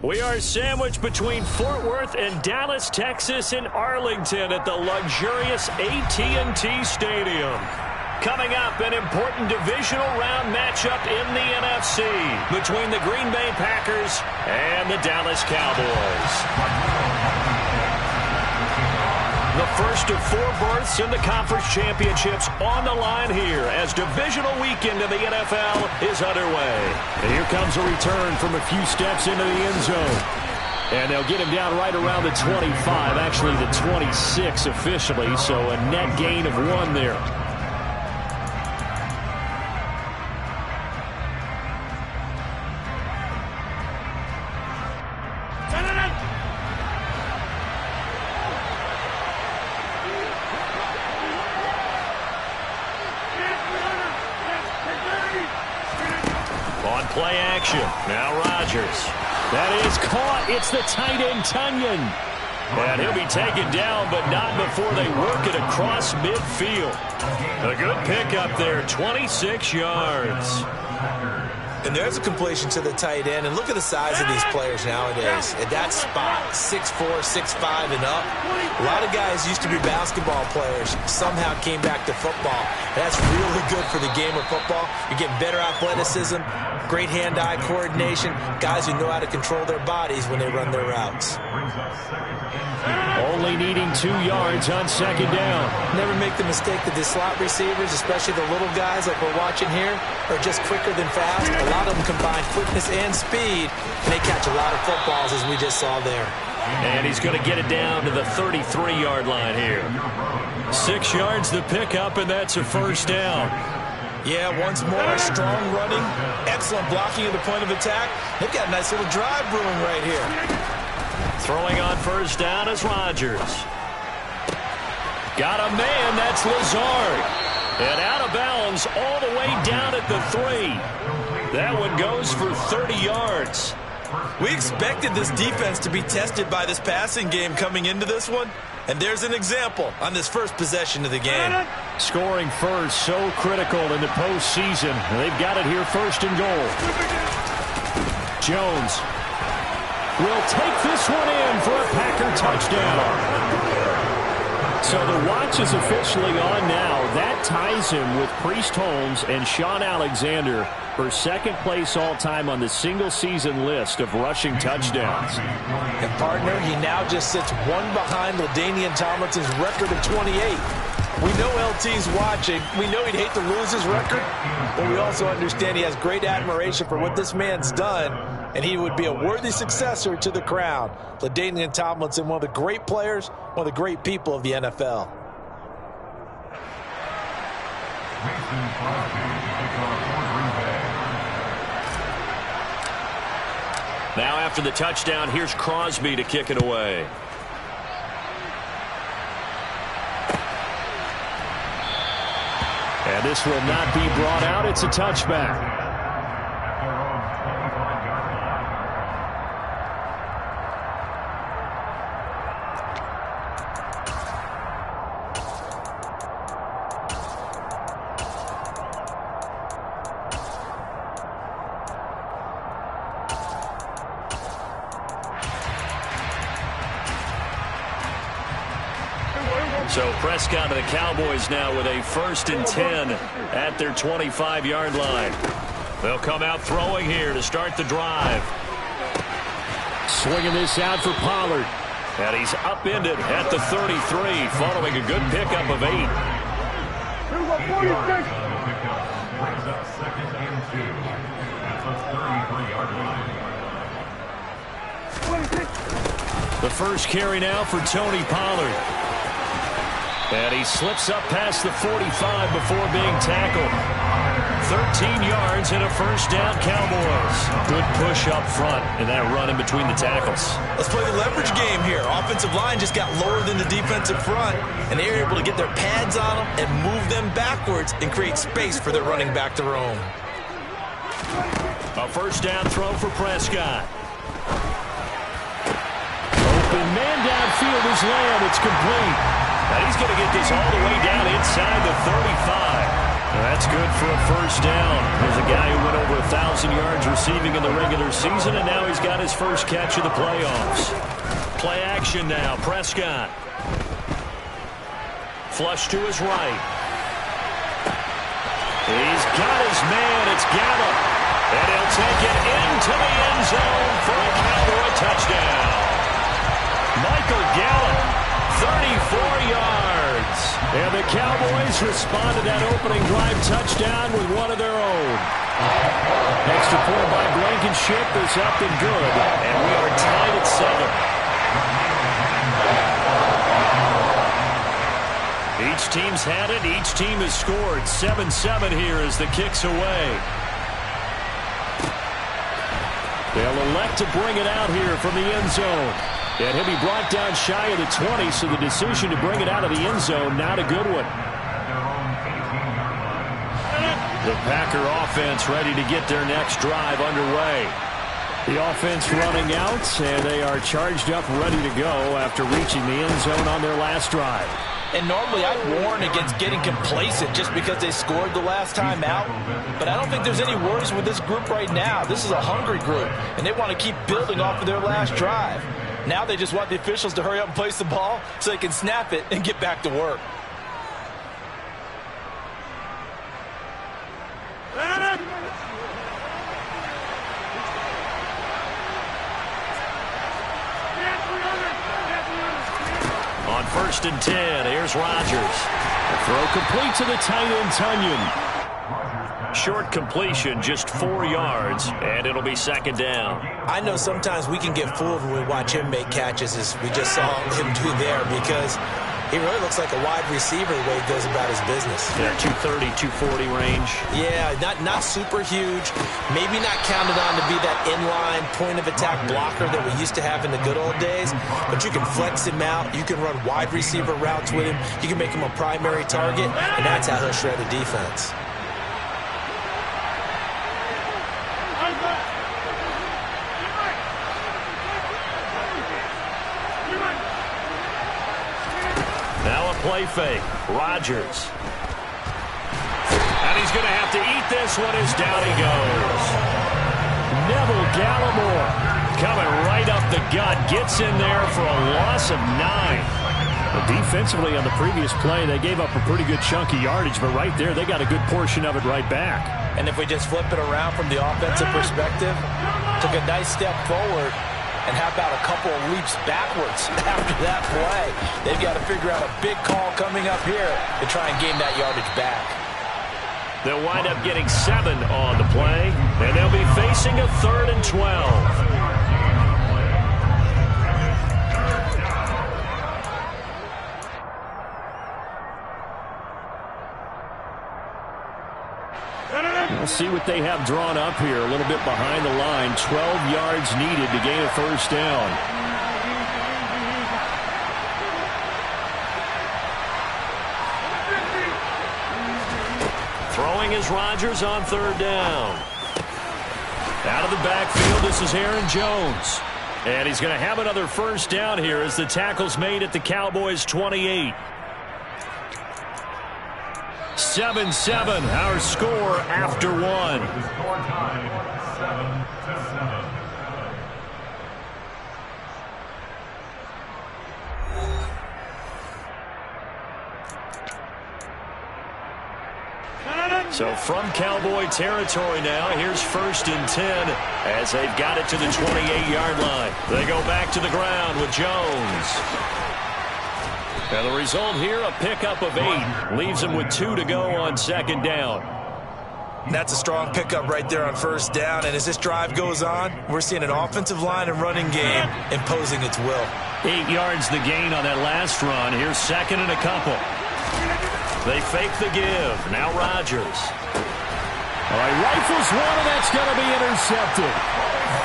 We are sandwiched between Fort Worth and Dallas, Texas, and Arlington at the luxurious AT&T Stadium. Coming up, an important divisional round matchup in the NFC between the Green Bay Packers and the Dallas Cowboys. The first of 4 berths in the conference championships on the line here as divisional weekend in the NFL is underway. And here comes a return from a few steps into the end zone. And they'll get him down right around the 25, actually the 26 officially, so a net gain of 1 there. Play action. Now Rodgers. That is caught. It's the tight end, Tunyon. And he'll be taken down, but not before they work it across midfield. A good pickup there, 26 yards. And there's a completion to the tight end. And look at the size of these players nowadays. At that spot, 6'4", 6'5", and up. A lot of guys used to be basketball players, somehow came back to football. And that's really good for the game of football. You're getting better athleticism, great hand-eye coordination, guys who know how to control their bodies when they run their routes. Only needing 2 yards on second down. Never make the mistake that the slot receivers, especially the little guys like we're watching here, are just quicker than fast. A lot of them combine quickness and speed, and they catch a lot of footballs, as we just saw there. And he's going to get it down to the 33-yard line here. 6 yards the pickup, and that's a first down. Yeah, once more, strong running, excellent blocking at the point of attack. They've got a nice little drive brewing right here. Throwing on first down is Rodgers. Got a man, that's Lazard. And out of bounds all the way down at the 3. That one goes for 30 yards. We expected this defense to be tested by this passing game coming into this one. And there's an example on this first possession of the game. Scoring first, so critical in the postseason. They've got it here first and goal. Jones will take this one in for a Packer touchdown. So the watch is officially on now. That ties him with Priest Holmes and Sean Alexander for second place all-time on the single-season list of rushing touchdowns. And, partner, he now just sits 1 behind LaDainian Tomlinson's record of 28. We know LT's watching. We know he'd hate to lose his record, but we also understand he has great admiration for what this man's done, and he would be a worthy successor to the crown. LaDainian Tomlinson, one of the great players, one of the great people of the NFL. Now after the touchdown, here's Crosby to kick it away. And this will not be brought out. It's a touchback. So Prescott and the Cowboys now with a 1st and 10 at their 25-yard line. They'll come out throwing here to start the drive. Swinging this out for Pollard. And he's upended at the 33 following a good pickup of 8. The first carry now for Tony Pollard. And he slips up past the 45 before being tackled. 13 yards and a first down, Cowboys. Good push up front and that run in between the tackles. Let's play the leverage game here. Offensive line just got lower than the defensive front, and they were able to get their pads on them and move them backwards and create space for their running back to roam. A first down throw for Prescott. Open man downfield is Lamb. It's complete. And he's going to get this all the way down inside the 35. That's good for a first down. There's a guy who went over 1,000 yards receiving in the regular season, and now he's got his first catch of the playoffs. Play action now. Prescott. Flush to his right. He's got his man. It's Gallup. And he'll take it into the end zone for a Cowboy touchdown. Michael Gallup, 34 yards. And the Cowboys respond to that opening drive touchdown with one of their own. Extra point by Blankenship is up and good. And we are tied at 7. Each team's had it. Each team has scored. 7-7 here as the kick's away. They'll elect to bring it out here from the end zone. And he'll be brought down shy of the 20, so the decision to bring it out of the end zone, not a good one. The Packer offense ready to get their next drive underway. The offense running out, and they are charged up, ready to go after reaching the end zone on their last drive. And normally I'd warn against getting complacent just because they scored the last time out. But I don't think there's any worries with this group right now. This is a hungry group, and they want to keep building off of their last drive. Now they just want the officials to hurry up and place the ball so they can snap it and get back to work. On 1st and 10, here's Rodgers. The throw complete to the tight end, Tunyon. Short completion, just 4 yards, and it'll be 2nd down. I know sometimes we can get fooled when we watch him make catches, as we just saw him do there, because he really looks like a wide receiver the way he goes about his business. Yeah, 230, 240 range. Yeah, not super huge. Maybe not counted on to be that inline point-of-attack blocker that we used to have in the good old days. But you can flex him out. You can run wide receiver routes with him. You can make him a primary target, and that's how he'll shred a defense. Play fake. Rodgers. And he's going to have to eat this one as down he goes. Neville Gallimore coming right up the gut. Gets in there for a loss of 9. But defensively on the previous play, they gave up a pretty good chunk of yardage, but right there, they got a good portion of it right back. And if we just flip it around from the offensive perspective, took a nice step forward, and how about a couple of leaps backwards after that play? They've got to figure out a big call coming up here to try and gain that yardage back. They'll wind up getting 7 on the play, and they'll be facing a 3rd and 12. We'll see what they have drawn up here. A little bit behind the line. 12 yards needed to gain a first down. Throwing is Rodgers on 3rd down. Out of the backfield, this is Aaron Jones. And he's going to have another first down here as the tackle's made at the Cowboys' 28. 7-7, our score after 1. So from Cowboy territory now, here's 1st and 10 as they've got it to the 28-yard line. They go back to the ground with Jones. And the result here, a pickup of 8. Leaves them with 2 to go on 2nd down. That's a strong pickup right there on 1st down. And as this drive goes on, we're seeing an offensive line and running game imposing its will. 8 yards the gain on that last run. Here's 2nd and a couple. They fake the give. Now Rodgers. All right, rifles one, and that's going to be intercepted.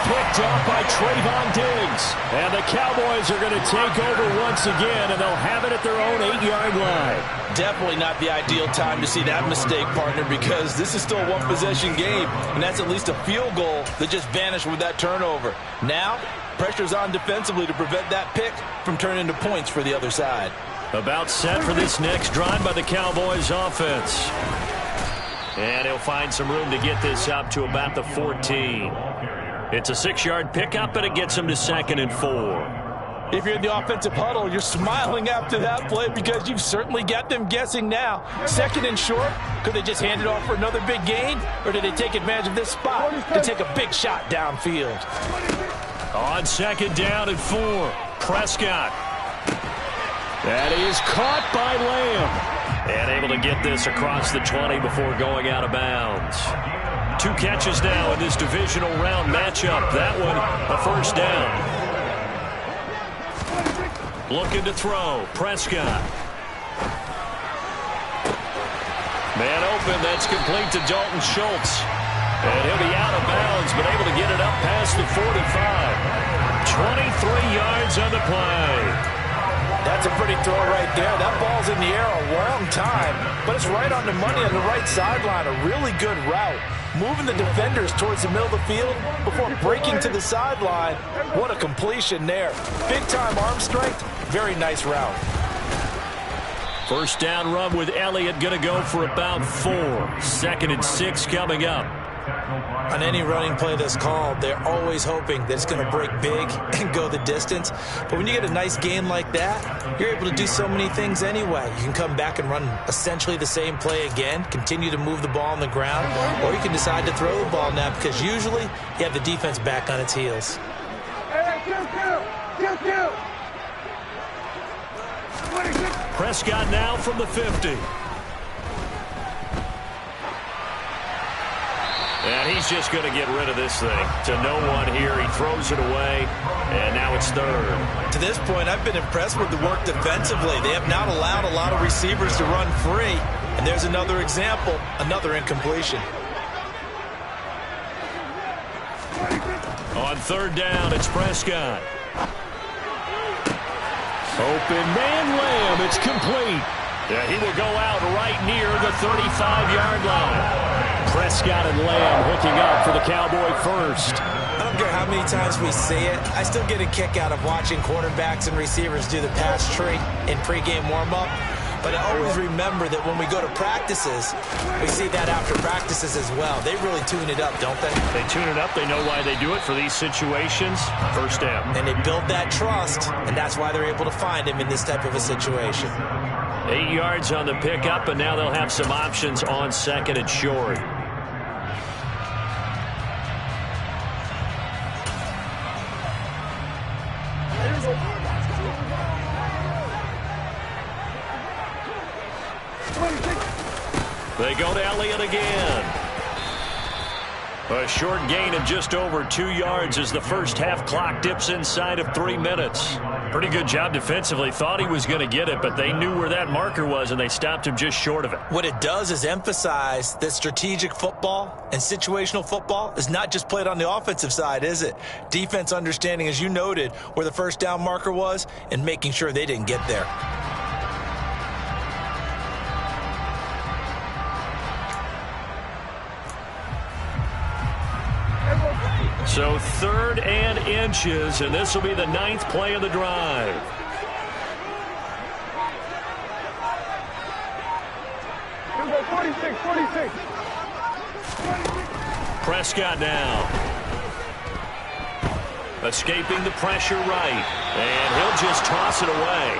Picked off by Trayvon Diggs. And the Cowboys are going to take over once again, and they'll have it at their own 8-yard line. Definitely not the ideal time to see that mistake, partner, because this is still a one-possession game, and that's at least a field goal that just vanished with that turnover. Now, pressure's on defensively to prevent that pick from turning into points for the other side. About set for this next drive by the Cowboys offense. And he'll find some room to get this up to about the 14. It's a 6-yard pickup, and it gets him to 2nd and 4. If you're in the offensive huddle, you're smiling after that play because you've certainly got them guessing now. 2nd and short, could they just hand it off for another big gain? Or did they take advantage of this spot to take a big shot downfield? On 2nd down and 4, Prescott. That is caught by Lamb. And able to get this across the 20 before going out of bounds. 2 catches now in this divisional round matchup. That one, a first down. Looking to throw, Prescott. Man open, that's complete to Dalton Schultz. And he'll be out of bounds, but able to get it up past the 45. 23 yards on the play. That's a pretty throw right there. That ball's in the air a long time, but it's right on the money on the right sideline. A really good route. Moving the defenders towards the middle of the field before breaking to the sideline. What a completion there. Big-time arm strength. Very nice route. First down run with Elliott going to go for about 4. 2nd and 6 coming up. On any running play that's called, they're always hoping that it's going to break big and go the distance. But when you get a nice gain like that, you're able to do so many things anyway. You can come back and run essentially the same play again, continue to move the ball on the ground, or you can decide to throw the ball now because usually you have the defense back on its heels. Prescott now from the 50. And he's just going to get rid of this thing. To no one here. He throws it away, and now it's 3rd. To this point, I've been impressed with the work defensively. They have not allowed a lot of receivers to run free. And there's another example, another incompletion. On 3rd down, it's Prescott. Open man, Lamb. It's complete. Yeah, he will go out right near the 35-yard line. Prescott and Lamb hooking up for the Cowboy first. I don't care how many times we see it. I still get a kick out of watching quarterbacks and receivers do the pass tree in pregame warm-up. But I always remember that when we go to practices, we see that after practices as well. They really tune it up, don't they? They tune it up. They know why they do it for these situations. First down. And they build that trust, and that's why they're able to find him in this type of a situation. 8 yards on the pickup, and now they'll have some options on 2nd and short. They go to Elliott again. A short gain of just over 2 yards as the first half clock dips inside of 3 minutes. Pretty good job defensively. Thought he was going to get it, but they knew where that marker was, and they stopped him just short of it. What it does is emphasize that strategic football and situational football is not just played on the offensive side, is it? Defense understanding, as you noted, where the first down marker was and making sure they didn't get there. So 3rd and inches, and this will be the 9th play of the drive. Prescott now. Escaping the pressure right, and he'll just toss it away.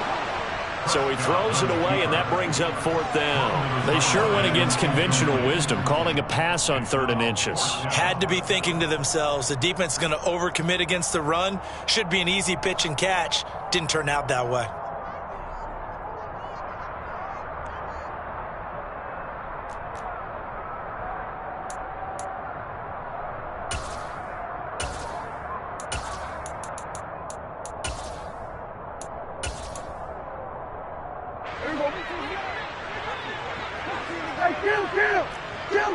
So he throws it away, and that brings up 4th down. They sure went against conventional wisdom, calling a pass on 3rd and inches. Had to be thinking to themselves, the defense is going to overcommit against the run. Should be an easy pitch and catch. Didn't turn out that way.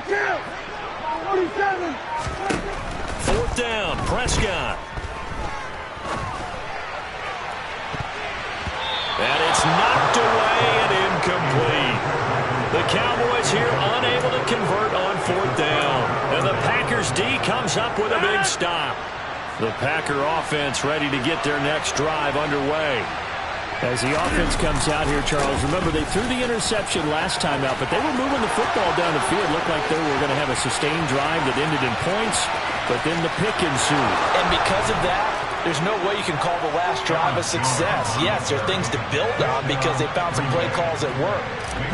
Kill! 47! 4th down, Prescott. And it's knocked away and incomplete. The Cowboys here unable to convert on 4th down. And the Packers D comes up with a big stop. The Packer offense ready to get their next drive underway. As the offense comes out here, Charles, remember they threw the interception last time out, but they were moving the football down the field. Looked like they were going to have a sustained drive that ended in points, but then the pick ensued. And because of that, there's no way you can call the last drive a success. Yes, there are things to build on because they found some play calls that work.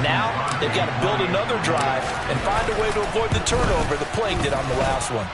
Now, they've got to build another drive and find a way to avoid the turnover the play did on the last one.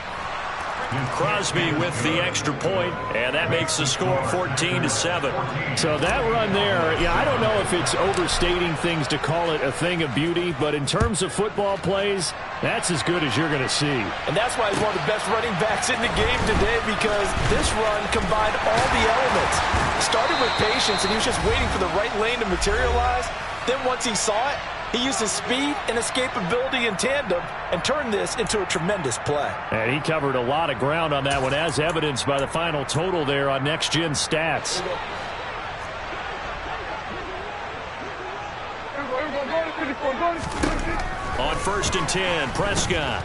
Crosby with the extra point, and that makes the score 14-7. So that run there, yeah, I don't know if it's overstating things to call it a thing of beauty, but in terms of football plays, that's as good as you're going to see. And that's why he's one of the best running backs in the game today, because this run combined all the elements. Started with patience, and he was just waiting for the right lane to materialize. Then once he saw it, he used his speed and escapability in tandem and turned this into a tremendous play. And he covered a lot of ground on that one, as evidenced by the final total there on Next Gen Stats. On 1st and 10, Prescott.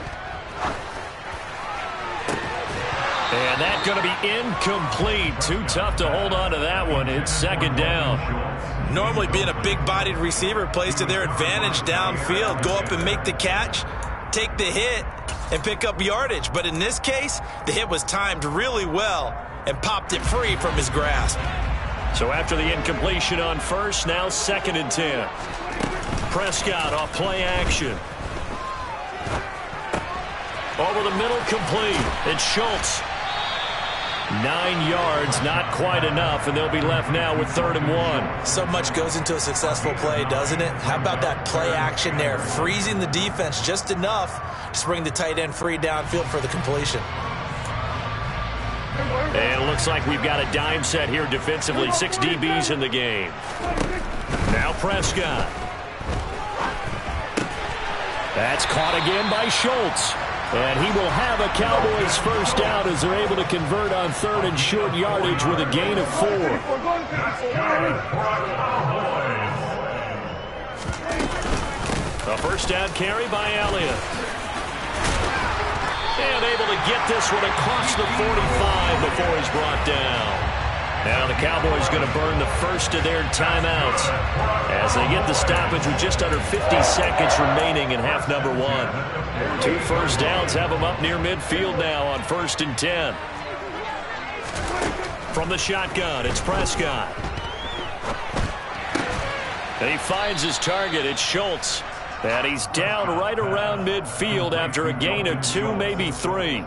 And that's going to be incomplete. Too tough to hold on to that one. It's 2nd down. Normally being a big-bodied receiver plays to their advantage downfield. Go up and make the catch, take the hit, and pick up yardage. But in this case, the hit was timed really well and popped it free from his grasp. So after the incompletion on 1st, now 2nd and 10. Prescott off play action. Over the middle, complete. It's Schultz. 9 yards, not quite enough, and they'll be left now with 3rd and 1. So much goes into a successful play, doesn't it? How about that play action there, freezing the defense just enough to bring the tight end free downfield for the completion. And it looks like we've got a dime set here defensively. 6 DBs in the game. Now Prescott. That's caught again by Schultz. And he will have a Cowboys first down as they're able to convert on 3rd and short yardage with a gain of 4. A first down carry by Elliott. And able to get this one across the 45 before he's brought down. Now the Cowboys going to burn the first of their timeouts as they get the stoppage with just under 50 seconds remaining in half number 1. 2 first downs have them up near midfield now on 1st and 10. From the shotgun, it's Prescott. And he finds his target. It's Schultz. And he's down right around midfield after a gain of 2, maybe 3.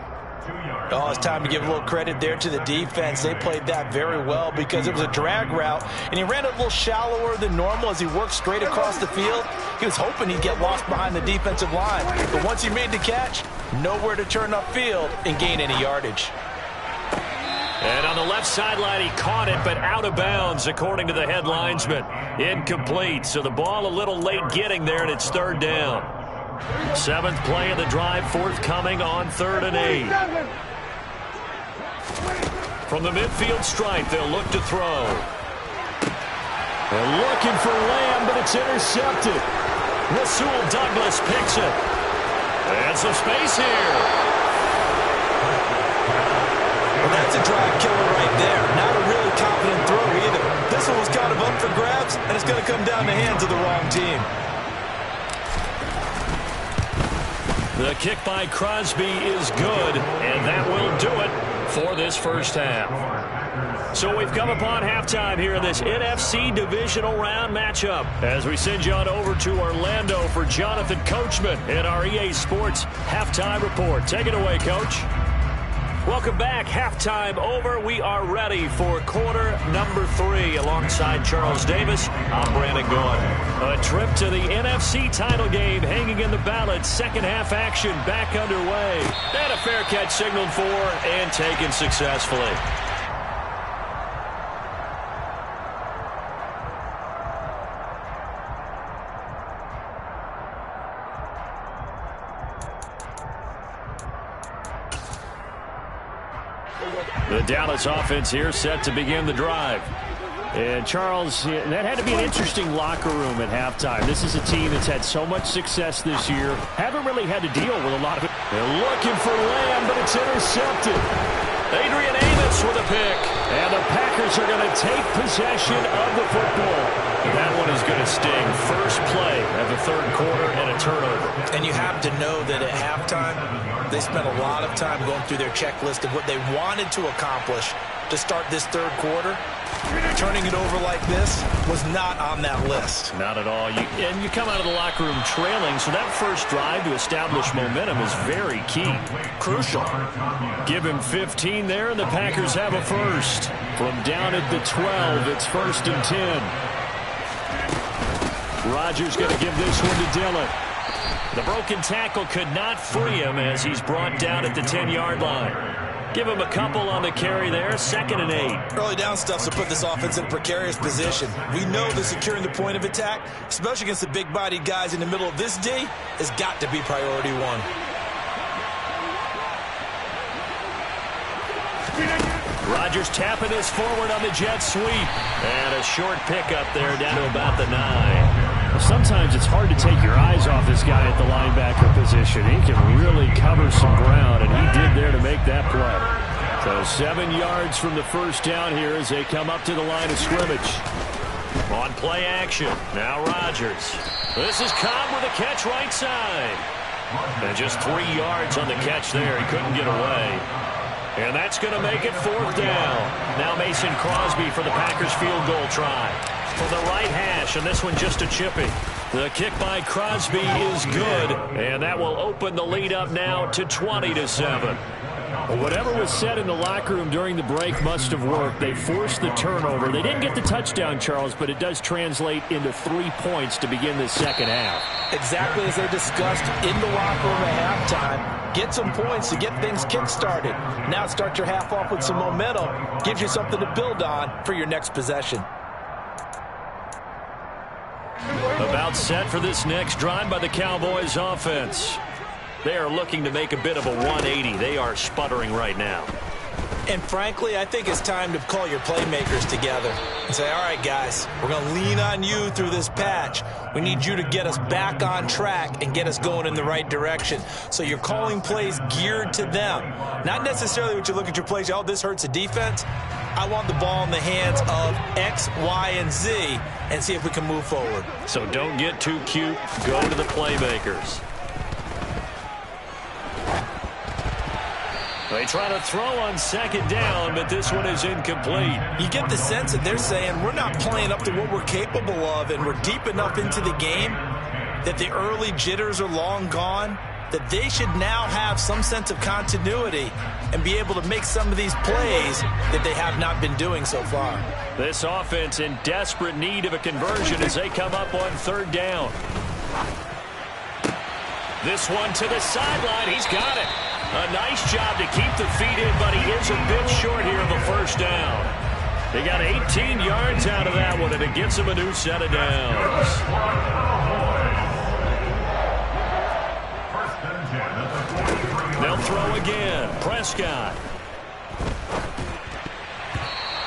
Oh, it's time to give a little credit there to the defense. They played that very well because it was a drag route, and he ran a little shallower than normal as he worked straight across the field. He was hoping he'd get lost behind the defensive line, but once he made the catch, nowhere to turn upfield and gain any yardage. And on the left sideline, he caught it, but out of bounds, according to the head linesman. Incomplete, so the ball a little late getting there, and it's 3rd down. 7th play of the drive, forthcoming on 3rd and 8. From the midfield stripe, they'll look to throw. They're looking for Lamb, but it's intercepted. Rasul Douglas picks it. And some space here. Well, that's a drive killer right there. Not a really confident throw either. This one was kind of up for grabs, and it's going to come down the hands of the wrong team. The kick by Crosby is good, and that will do it for this first half. So we've come upon halftime here in this NFC Divisional Round matchup as we send you on over to Orlando for Jonathan Coachman in our EA Sports Halftime Report. Take it away, Coach. Welcome back. Halftime over. We are ready for quarter number 3 alongside Charles Davis. I'm Brandon Gaudin. A trip to the NFC title game hanging in the balance. Second half action back underway. And a fair catch signaled for and taken successfully. The Dallas offense here set to begin the drive. And Charles, that had to be an interesting locker room at halftime. This is a team that's had so much success this year. Haven't really had to deal with a lot of it. They're looking for Lamb, but it's intercepted. Adrian Amos Lewis with a pick. And the Packers are going to take possession of the football. That one is going to sting. First play of the third quarter and a turnover. And you have to know that at halftime, they spent a lot of time going through their checklist of what they wanted to accomplish to start this third quarter. Turning it over like this was not on that list. Not at all. And you come out of the locker room trailing, so that first drive to establish momentum is very key. Crucial. Give him 15 there, and the Packers have a first. From down at the 12, it's 1st and 10. Rodgers going to give this one to Dillon. The broken tackle could not free him as he's brought down at the 10-yard line. Give him a couple on the carry there, 2nd and 8. Early down stuff to put this offense in a precarious position. We know that securing the point of attack, especially against the big-bodied guys in the middle of this D, has got to be priority one. Rodgers tapping this forward on the jet sweep. And a short pickup there down to about the 9. Sometimes it's hard to take your eyes off this guy at the linebacker position. He can really cover some ground, and he did there to make that play. So 7 yards from the first down here as they come up to the line of scrimmage. On play action, now Rodgers. This is Cobb with a catch right side. And just 3 yards on the catch there. He couldn't get away. And that's going to make it 4th down. Now Mason Crosby for the Packers field goal try. For the right hash, and this one just a chippy. The kick by Crosby is good, and that will open the lead up now to 20-7. Well, whatever was said in the locker room during the break must have worked. They forced the turnover. They didn't get the touchdown, Charles, but it does translate into 3 points to begin this second half. Exactly as they discussed in the locker room at halftime. Get some points to get things kick-started. Now start your half off with some momentum. Gives you something to build on for your next possession. About set for this next drive by the Cowboys offense. They are looking to make a bit of a 180. They are sputtering right now. And frankly, I think it's time to call your playmakers together and say, all right, guys, we're going to lean on you through this patch. We need you to get us back on track and get us going in the right direction. So you're calling plays geared to them. Not necessarily what you look at your plays, oh, this hurts the defense. I want the ball in the hands of X, Y, and Z and see if we can move forward. So don't get too cute. Go to the playmakers. They try to throw on 2nd down, but this one is incomplete. You get the sense that they're saying we're not playing up to what we're capable of, and we're deep enough into the game that the early jitters are long gone, that they should now have some sense of continuity and be able to make some of these plays that they have not been doing so far. This offense in desperate need of a conversion as they come up on 3rd down. This one to the sideline. He's got it. A nice job to keep the feet in, but he is a bit short here of a first down. They got 18 yards out of that one, and it gets him a new set of downs. They'll throw again. Prescott.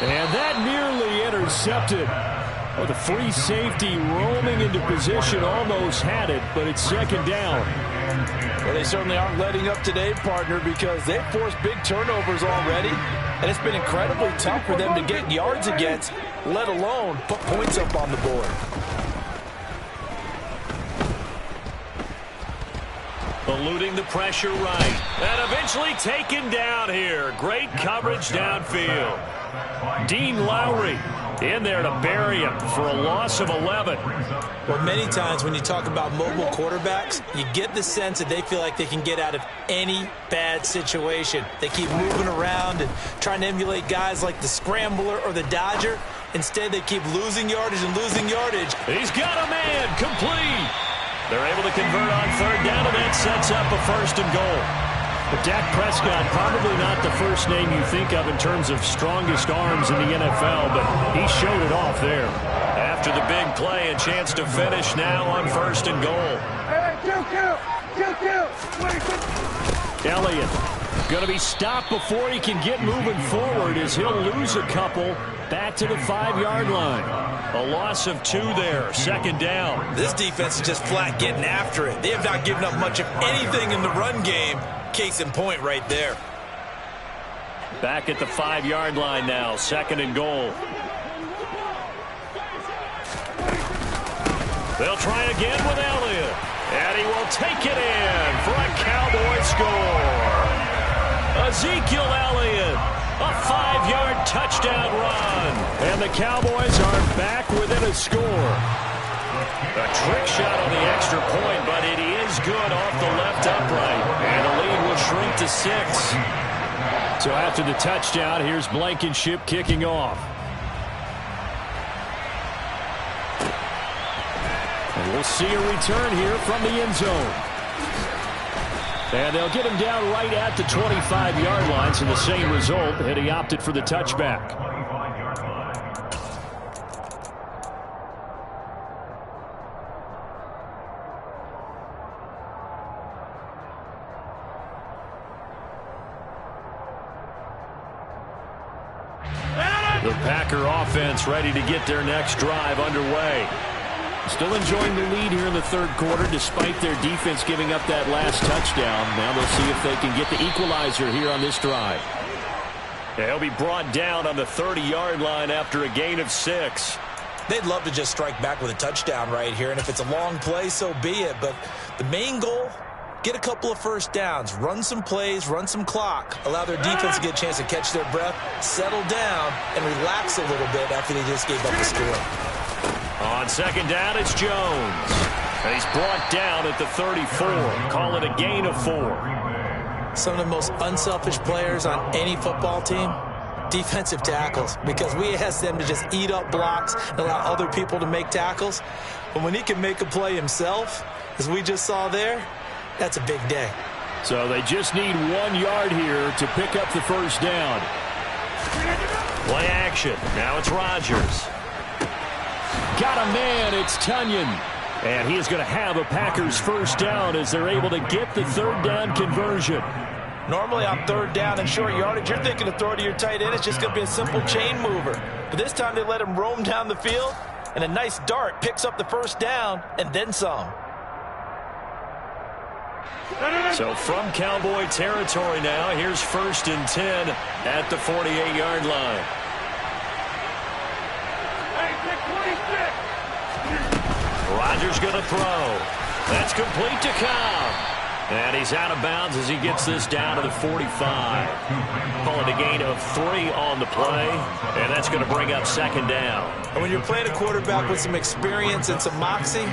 And that nearly intercepted. Oh, the free safety roaming into position almost had it, but it's 2nd down. Well, they certainly aren't letting up today, partner, because they've forced big turnovers already, and it's been incredibly tough for them to get yards against, let alone put points up on the board. Eluding the pressure right, and eventually taken down here. Great coverage downfield. Dean Lowry in there to bury him for a loss of 11. Well, many times when you talk about mobile quarterbacks, you get the sense that they feel like they can get out of any bad situation. They keep moving around and trying to emulate guys like the Scrambler or the Dodger. Instead, they keep losing yardage and losing yardage. He's got a man, complete. They're able to convert on 3rd down, and that sets up a 1st and goal. But Dak Prescott, probably not the first name you think of in terms of strongest arms in the NFL, but he showed it off there. After the big play, a chance to finish now on 1st and goal. Hey, kill. Elliott going to be stopped before he can get moving forward as he'll lose a couple back to the 5-yard line. A loss of 2 there, 2nd down. This defense is just flat getting after it. They have not given up much of anything in the run game. Case in point right there. Back at the 5-yard line now, 2nd and goal. They'll try again with Elliott. And he will take it in for a Cowboy score. Ezekiel Elliott, a 5-yard touchdown run. And the Cowboys are back within a score. A trick shot on the extra point, but it is good off the left upright. And the lead will shrink to 6. So after the touchdown, here's Blankenship kicking off. And we'll see a return here from the end zone. And they'll get him down right at the 25-yard line, so the same result, and he opted for the touchback. The Packer offense ready to get their next drive underway. Still enjoying the lead here in the 3rd quarter despite their defense giving up that last touchdown. Now they'll see if they can get the equalizer here on this drive. Yeah, he'll be brought down on the 30-yard line after a gain of 6. They'd love to just strike back with a touchdown right here, and if it's a long play, so be it. But the main goal, get a couple of first downs, run some plays, run some clock, allow their defense to get a chance to catch their breath, settle down, and relax a little bit after they just gave up the score. On 2nd down, it's Jones. And he's brought down at the 34. Call it a gain of 4. Some of the most unselfish players on any football team, defensive tackles, because we ask them to just eat up blocks and allow other people to make tackles. But when he can make a play himself, as we just saw there, that's a big day. So they just need 1 yard here to pick up the first down. Play action. Now it's Rodgers. Got a man. It's Tunyon. And he is going to have a Packers first down as they're able to get the 3rd down conversion. Normally on 3rd down and short yardage, you're thinking to throw to your tight end. It's just going to be a simple chain mover. But this time they let him roam down the field, and a nice dart picks up the first down and then some. So from Cowboy territory now, here's 1st and 10 at the 48-yard line. Rodgers going to throw. That's complete to Cobb. And he's out of bounds as he gets this down to the 45. Call it a gain of 3 on the play, and that's going to bring up 2nd down. And when you're playing a quarterback with some experience and some moxie,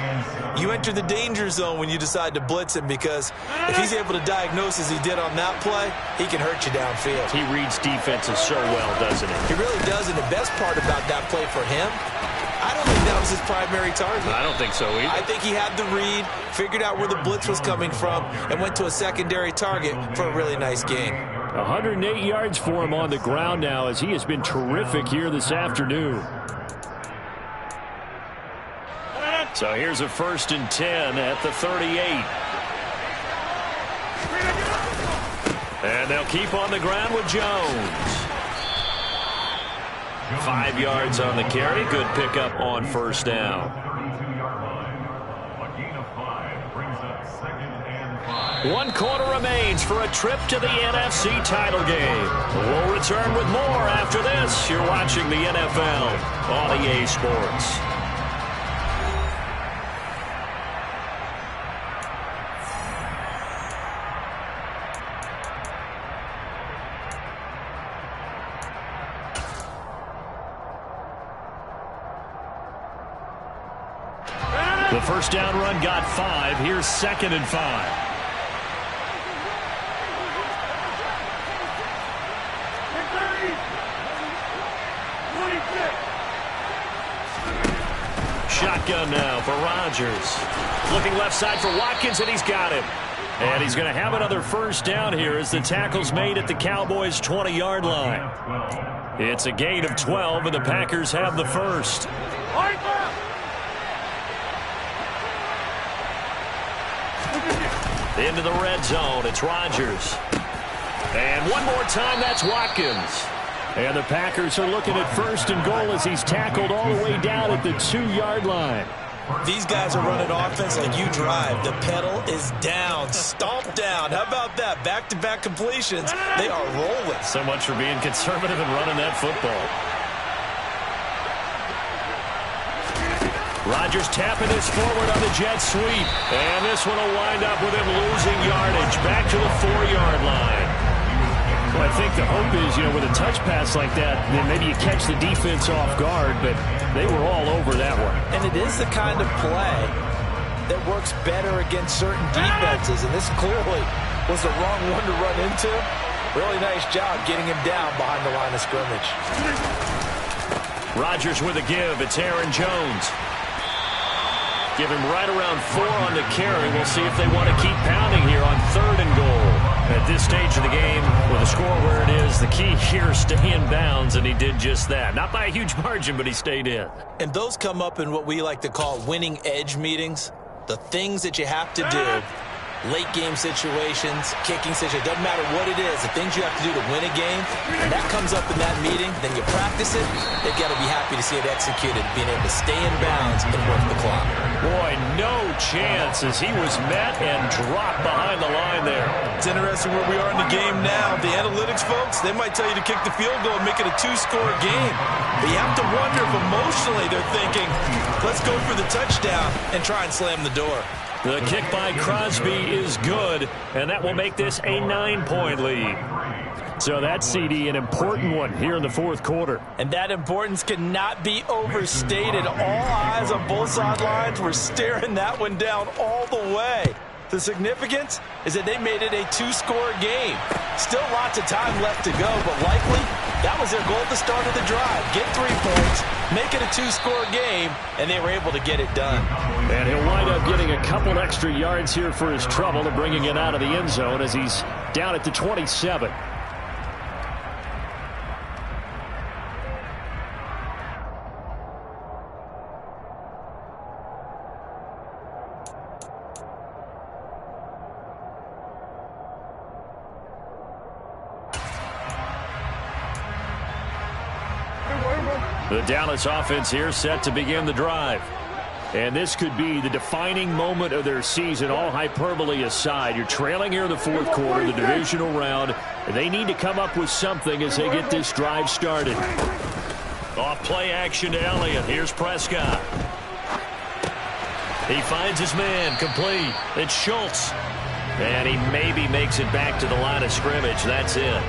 you enter the danger zone when you decide to blitz him, because if he's able to diagnose as he did on that play, he can hurt you downfield. He reads defenses so well, doesn't he? He really does, and the best part about that play for him, I don't think that was his primary target. I don't think so either. I think he had the read, figured out where the blitz was coming from, and went to a secondary target for a really nice gain. 108 yards for him on the ground now, as he has been terrific here this afternoon. So here's a 1st and 10 at the 38. And they'll keep on the ground with Jones. 5 yards on the carry. Good pickup on 1st down. 1 quarter remains for a trip to the NFC title game. We'll return with more after this. You're watching the NFL on EA Sports. The first down run got 5. Here's 2nd and 5. Shotgun now for Rodgers. Looking left side for Watkins, and he's got him. And he's going to have another first down here as the tackle's made at the Cowboys' 20-yard line. It's a gain of 12, and the Packers have the first. Into the red zone, it's Rodgers. And one more time, that's Watkins. And the Packers are looking at 1st and goal as he's tackled all the way down at the 2-yard line. These guys are running offense like you drive. The pedal is down, stomped down. How about that? Back-to-back completions. They are rolling. So much for being conservative and running that football. Rodgers tapping this forward on the jet sweep. And this one will wind up with him losing yardage. Back to the 4-yard line. Well, I think the hope is, with a touch pass like that, then maybe you catch the defense off guard, but they were all over that one. And it is the kind of play that works better against certain defenses, and this clearly was the wrong one to run into. Really nice job getting him down behind the line of scrimmage. Rodgers with a give. It's Aaron Jones. Give him right around 4 on the carry. We'll see if they want to keep pounding here on 3rd and goal. At this stage of the game, with the score where it is, the key here is stay in bounds, and he did just that. Not by a huge margin, but he stayed in. And those come up in what we like to call winning edge meetings. The things that you have to do, late game situations, kicking situations, doesn't matter what it is, the things you have to do to win a game, and that comes up in that meeting, then you practice it, they've got to be happy to see it executed, being able to stay in bounds and work the clock. Boy, no chance as he was met and dropped behind the line there. It's interesting where we are in the game now. The analytics folks, they might tell you to kick the field goal and make it a 2-score game. But you have to wonder if emotionally they're thinking, let's go for the touchdown and try and slam the door. The kick by Crosby is good, and that will make this a 9-point lead. So that's, CD, an important one here in the 4th quarter. And that importance cannot be overstated. All eyes on both sidelines were staring that one down all the way. The significance is that they made it a 2-score game. Still lots of time left to go, but likely that was their goal at the start of the drive. Get 3 points, make it a 2-score game, and they were able to get it done. And he'll wind up getting a couple extra yards here for his trouble and bringing it out of the end zone as he's down at the 27. The Dallas offense here set to begin the drive. And this could be the defining moment of their season, all hyperbole aside. You're trailing here in the 4th quarter, the divisional round. They need to come up with something as they get this drive started. Off play action to Elliott. Here's Prescott. He finds his man, complete. It's Schultz. And he maybe makes it back to the line of scrimmage. That's it.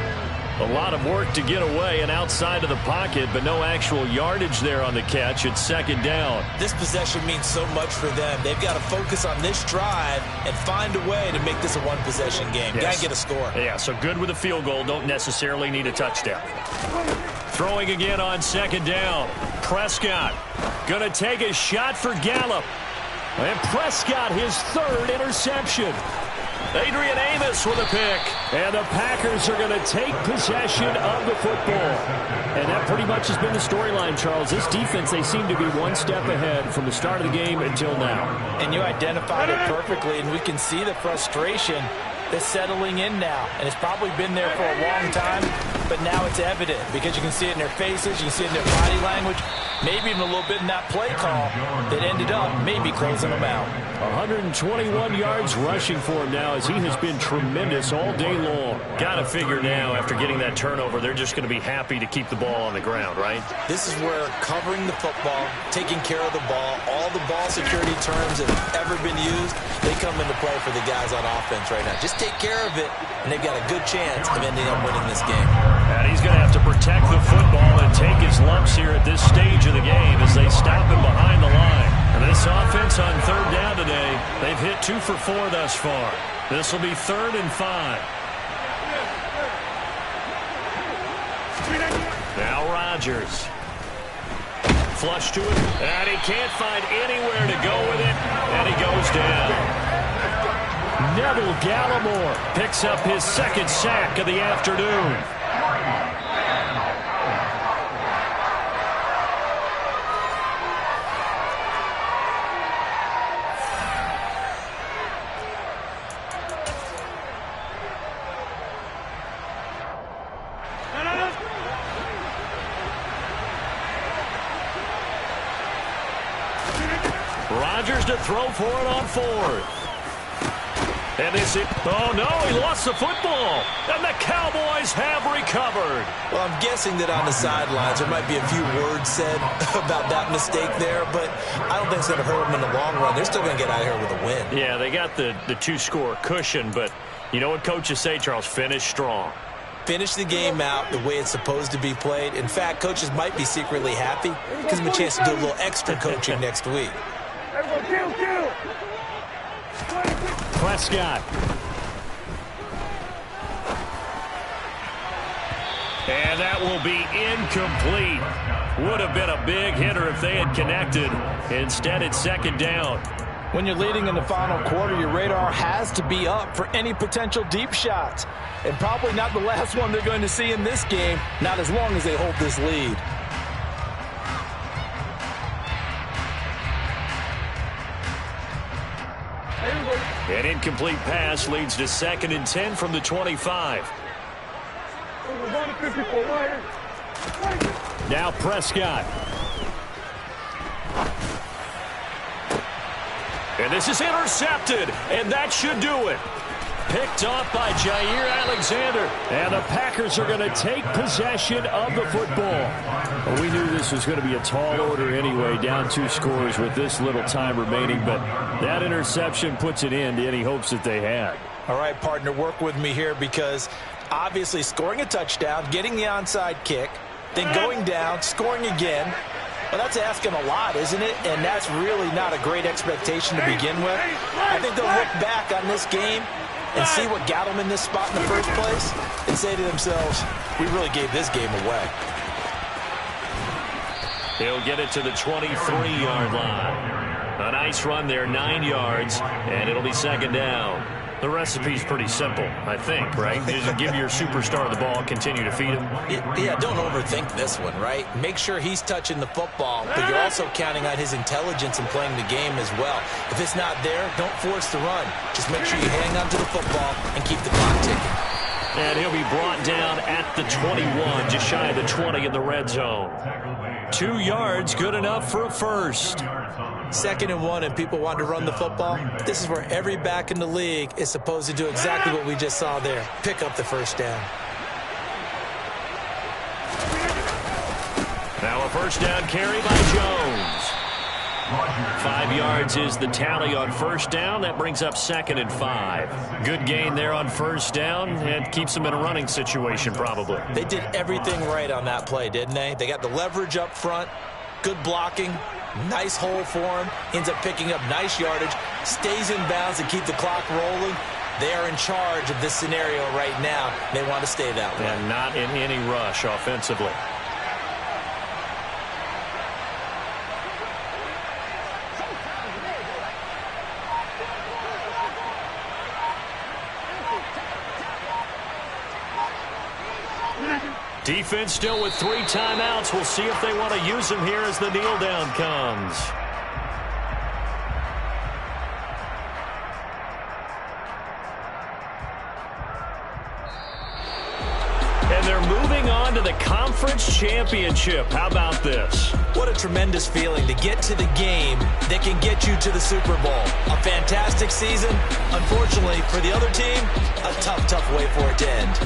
A lot of work to get away and outside of the pocket, but no actual yardage there on the catch. It's 2nd down. This possession means so much for them. They've got to focus on this drive and find a way to make this a one-possession game. Yes. Got to get a score. Yeah, so good with a field goal. Don't necessarily need a touchdown. Throwing again on 2nd down. Prescott going to take a shot for Gallup. And Prescott, his 3rd interception. Adrian Amos with a pick. And the Packers are going to take possession of the football. And that pretty much has been the storyline, Charles. This defense, they seem to be one step ahead from the start of the game until now. And you identified it perfectly, and we can see the frustration that's settling in now. And it's probably been there for a long time, but now it's evident because you can see it in their faces, you can see it in their body language, maybe even a little bit in that play call that ended up maybe closing them out. 121 yards rushing for him now as he has been tremendous all day long. Got to figure now after getting that turnover, they're just going to be happy to keep the ball on the ground, right? This is where covering the football, taking care of the ball, all the ball security terms that have ever been used, they come into play for the guys on offense right now. Just take care of it, and they've got a good chance of ending up winning this game. And he's going to have to protect the football and take his lumps here at this stage of the game as they stop him behind the line. And this offense on 3rd down today, they've hit 2 for 4 thus far. This will be 3rd and 5. Now Rodgers. Flush to it, and he can't find anywhere to go with it, and he goes down. Neville Gallimore picks up his 2nd sack of the afternoon. Rodgers to throw for it on fourth. And this is, oh no, he lost the football. And the Cowboys have recovered. Well, I'm guessing that on the sidelines there might be a few words said about that mistake there, but I don't think it's going to hurt them in the long run. They're still going to get out of here with a win. Yeah, they got the two-score cushion, but you know what coaches say, Charles? Finish strong. Finish the game out the way it's supposed to be played. In fact, coaches might be secretly happy. Gives them a chance to do a little extra coaching next week. Prescott. And that will be incomplete. Would have been a big hitter if they had connected. Instead, it's second down. When you're leading in the final quarter, your radar has to be up for any potential deep shots. And probably not the last one they're going to see in this game, not as long as they hold this lead. An incomplete pass leads to 2nd and 10 from the 25. Now Prescott. And this is intercepted, and that should do it. Picked off by Jair Alexander. And the Packers are going to take possession of the football. Well, we knew this was going to be a tall order anyway, down 2 scores with this little time remaining. But that interception puts an end to any hopes that they had. All right, partner, work with me here because obviously scoring a touchdown, getting the onside kick, then going down, scoring again. Well, that's asking a lot, isn't it? And that's really not a great expectation to begin with. I think they'll look back on this game and see what got them in this spot in the first place and say to themselves, we really gave this game away. He'll get it to the 23-yard line. A nice run there, 9 yards, and it'll be second down. The recipe's pretty simple, I think, right? Just give your superstar the ball, continue to feed him. Yeah, don't overthink this one, right? Make sure he's touching the football, but you're also counting on his intelligence in playing the game as well. If it's not there, don't force the run. Just make sure you hang on to the football and keep the clock ticking. And he'll be brought down at the 21, just shy of the 20 in the red zone. 2 yards, good enough for a first. 2nd and 1, and people want to run the football. This is where every back in the league is supposed to do exactly what we just saw there. Pick up the first down. Now a first down carry by Jones. 5 yards is the tally on first down. That brings up 2nd and 5. Good gain there on first down and keeps them in a running situation probably. They did everything right on that play, didn't they? They got the leverage up front, good blocking, nice hole for him, ends up picking up nice yardage, stays in bounds to keep the clock rolling. They are in charge of this scenario right now. They want to stay that way. And not in any rush offensively. Defense still with 3 timeouts. We'll see if they want to use them here as the kneel down comes. And they're moving on to the conference championship. How about this? What a tremendous feeling to get to the game that can get you to the Super Bowl. A fantastic season. Unfortunately, for the other team, a tough, tough way for it to end.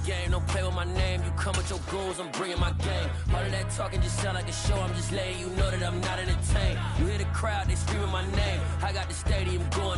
game, don't play with my name. You come with your goons, I'm bringing my game. All of that talking just sound like a show, I'm just letting you know that I'm not entertained. You hear the crowd, they screaming my name. I got the stadium going